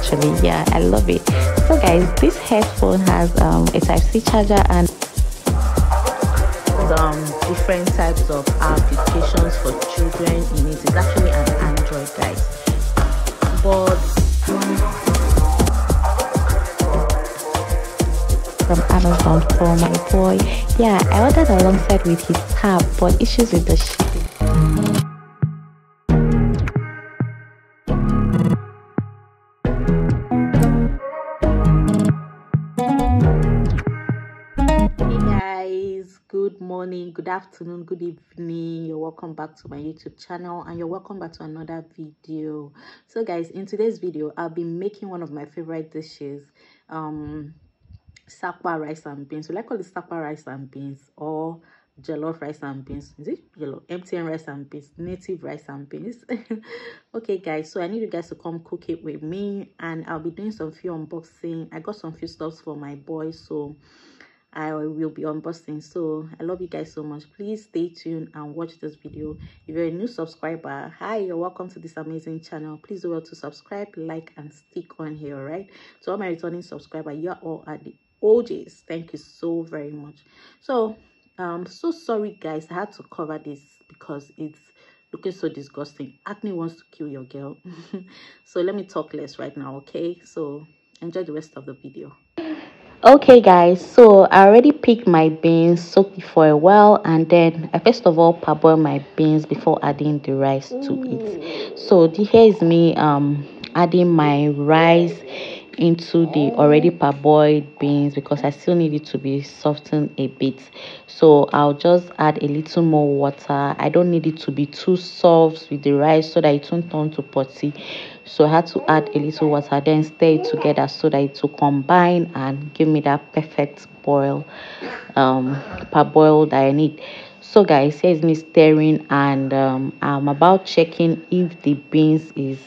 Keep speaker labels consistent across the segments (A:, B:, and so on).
A: actually. Yeah, I love it. So guys, this headphone has a Type-C charger and different types of applications for children in it. It's actually an Android, guys, but from Amazon for my boy. Yeah, I ordered alongside with his tab, but issues with the shipping. Good morning, good afternoon, good evening. You're welcome back to my YouTube channel and you're welcome back to another video. So guys, in today's video I'll be making one of my favorite dishes, sakwa rice and beans. Will I call it sakwa rice and beans or jollof rice and beans? Is it yellow MTN rice and beans, native rice and beans? Okay guys, so I need you guys to come cook it with me and I'll be doing some few unboxing. I got some few stuffs for my boy, so I will be unboxing. So I love you guys so much. Please stay tuned and watch this video. If you're a new subscriber, hi, you're welcome to this amazing channel. Please do well to subscribe, like, and stick on here. All right, to all my returning subscribers, you are all at the OJs. Thank you so very much. So so sorry guys, I had to cover this because it's looking so disgusting. Acne wants to kill your girl. So let me talk less right now, okay? So enjoy the rest of the video. Okay guys, so I already picked my beans, soaked it for a while, and then I first of all parboil my beans before adding the rice to it. So here is me adding my rice into the already parboiled beans because I still need it to be softened a bit. So I'll just add a little more water. I don't need it to be too soft with the rice so that it won't turn to potty. So I had to add a little water, then stir it together so that it will combine and give me that perfect boil, parboil that I need. So guys, here's me stirring and I'm about checking if the beans is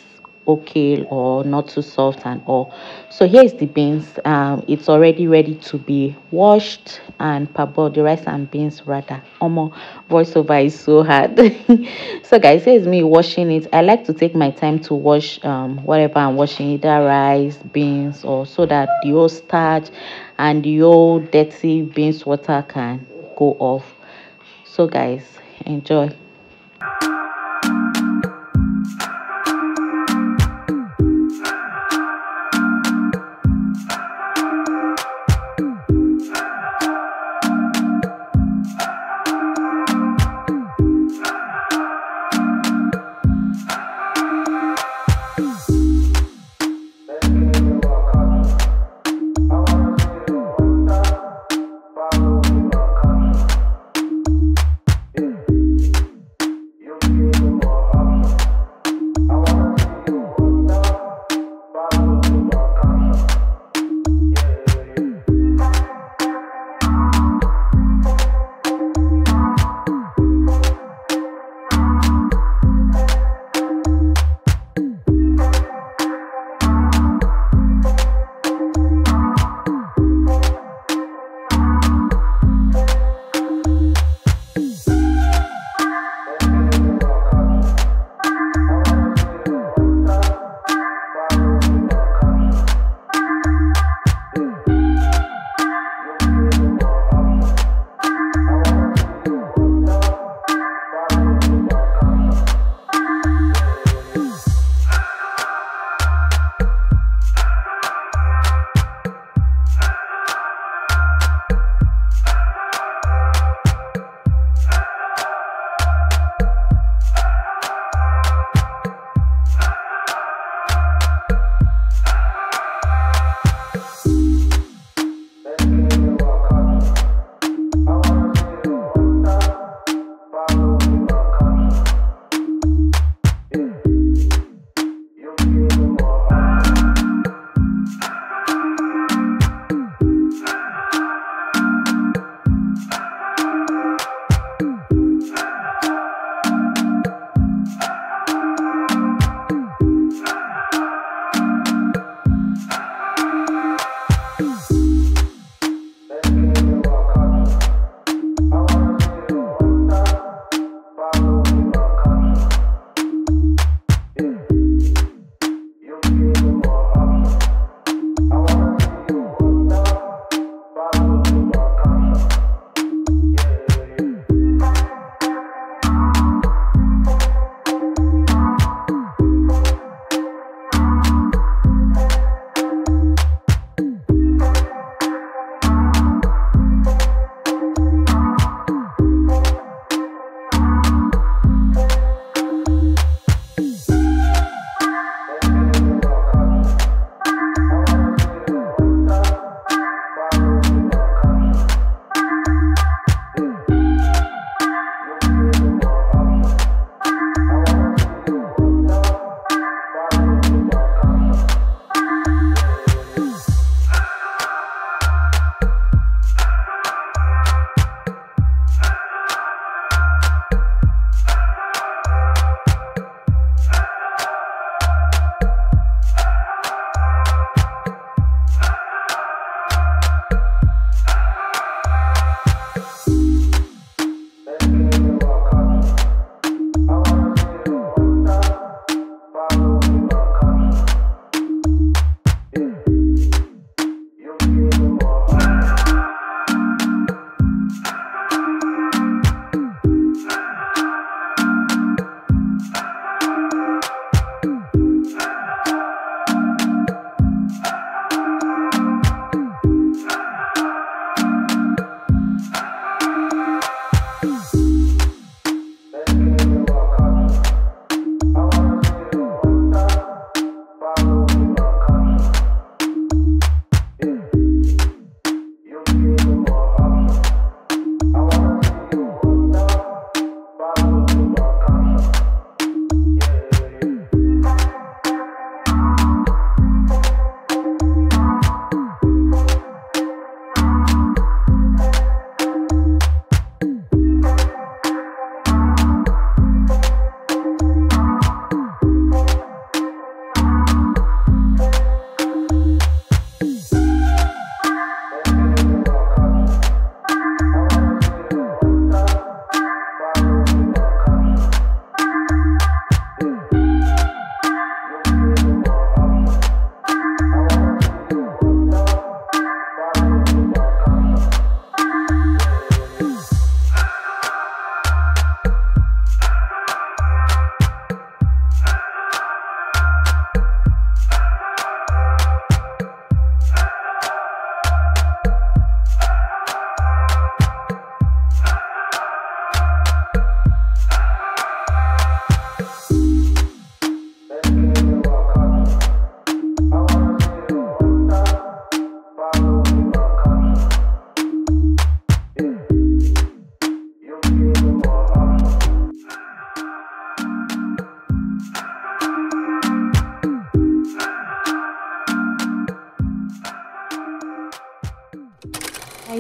A: okay or not too soft and all. So here's the beans. It's already ready to be washed and parboiled. The rice and beans rather. Voiceover is so hard. So guys, here's me washing it. I like to take my time to wash whatever I'm washing, either rice, beans, or so that the old starch and the old dirty beans water can go off. So guys, enjoy.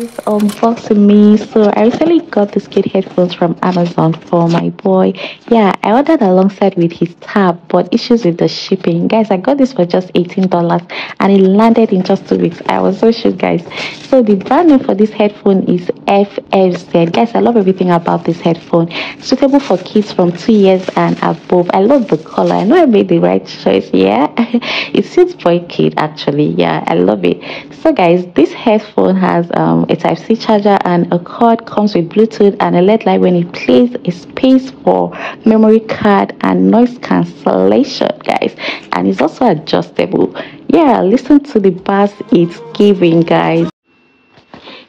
B: Unboxing me. So I recently got these kid headphones from Amazon for my boy. Yeah, I ordered alongside with his tab, but issues with the shipping. Guys, I got this for just $18 and it landed in just 2 weeks. I was so shocked, guys. So the brand name for this headphone is FFZ. Guys, I love everything about this headphone. Suitable for kids from 2 years and above. I love the color. I know I made the right choice. Yeah, it suits boy kid actually. Yeah, I love it. So guys, this headphone has a Type-C charger and a cord, comes with Bluetooth and a LED light when it plays, a space for memory card and noise cancellation, guys. And it's also adjustable. Yeah, listen to the bass it's giving, guys.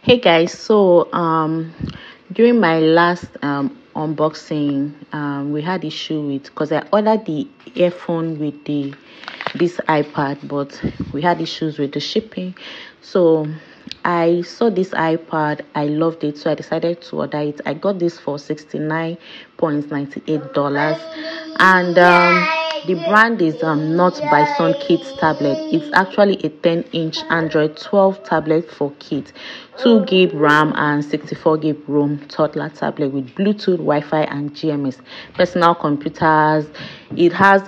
A: Hey guys, so during my last unboxing, we had issue with, because I ordered the earphone with this iPad, but we had issues with the shipping. So I saw this iPad, I loved it, so I decided to order it. I got this for $69.98, and the brand is not Bison Kids tablet. It's actually a 10-inch Android 12 tablet for kids, 2 gig RAM and 64 gig ROM toddler tablet with Bluetooth, Wi-Fi and GMS, personal computers. It has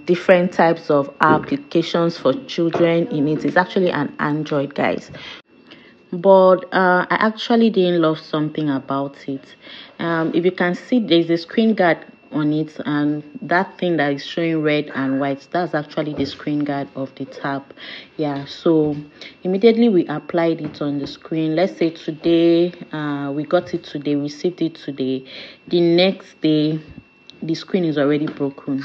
A: different types of applications for children in it. It's actually an Android, guys. But I actually didn't love something about it. If you can see, there's a screen guard on it, and that thing that is showing red and white, that's actually the screen guard of the tab. Yeah, so immediately we applied it on the screen. Let's say today, we got it today, received it today. The next day, the screen is already broken.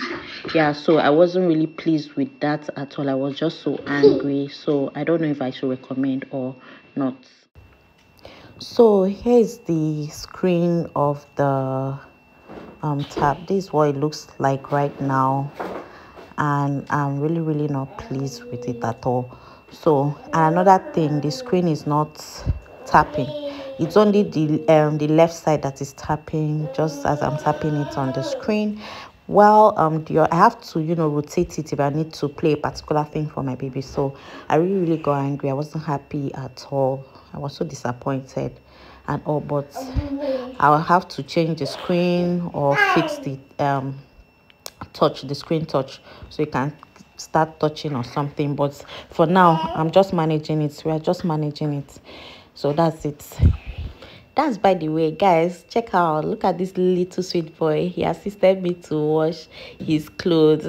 A: Yeah, so I wasn't really pleased with that at all. I was just so angry. So I don't know if I should recommend or not. So here's the screen of the tab. This is what it looks like right now, and I'm really not pleased with it at all. So, and another thing, the screen is not tapping. It's only the left side that is tapping, just as I'm tapping it on the screen. Well, I have to rotate it if I need to play a particular thing for my baby. So I really got angry. I wasn't happy at all. I was so disappointed and all, but I'll have to change the screen or fix the screen touch, so you can start touching or something. But for now, I'm just managing it. We are just managing it. So that's it. That's, by the way, guys, check out, look at this little sweet boy. He assisted me to wash his clothes.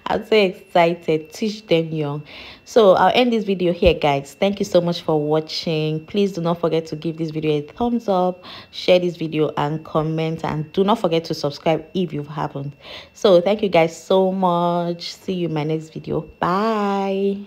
A: I'm so excited. Teach them young. So I'll end this video here, guys. Thank you so much for watching. Please do not forget to give this video a thumbs up, share this video and comment, and do not forget to subscribe if you haven't. So thank you guys so much. See you in my next video. Bye.